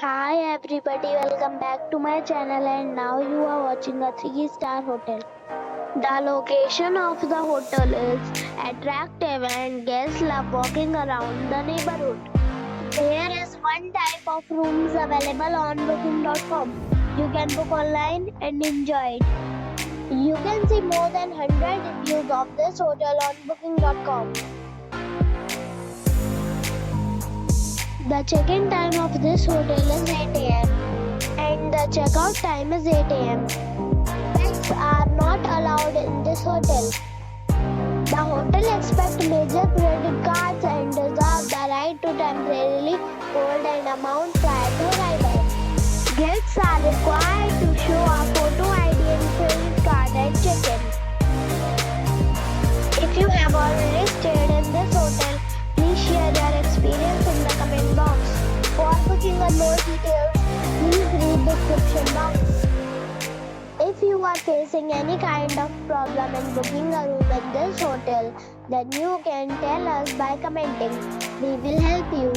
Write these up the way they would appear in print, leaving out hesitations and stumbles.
Hi everybody, welcome back to my channel and now you are watching a 3-star hotel. The location of the hotel is attractive and guests love walking around the neighborhood. There is one type of rooms available on booking.com. You can book online and enjoy it. You can see more than 100 reviews of this hotel on booking.com. The check-in time of this hotel is 8 am and the check-out time is 8 am. Pets are not allowed in this hotel. The hotel accepts major credit cards and reserves the right to temporarily hold an amount prior to arrival. Guests are required to show a photo ID and credit card at check-in. If you have already stayed in this hotel, please share your experience in the comment box. For booking and more details, please read description box. If you are facing any kind of problem in booking a room in this hotel, then you can tell us by commenting. We will help you.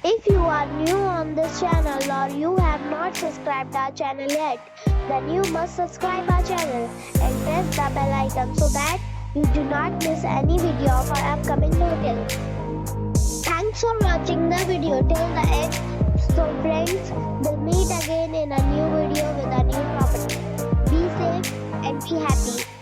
If you are new on this channel or you have not subscribed our channel yet, then you must subscribe our channel and press the bell icon so that you do not miss any video of our upcoming hotel. Thanks for watching the video till the end. So friends, we'll meet again in a new video with a new property. Be safe and be happy.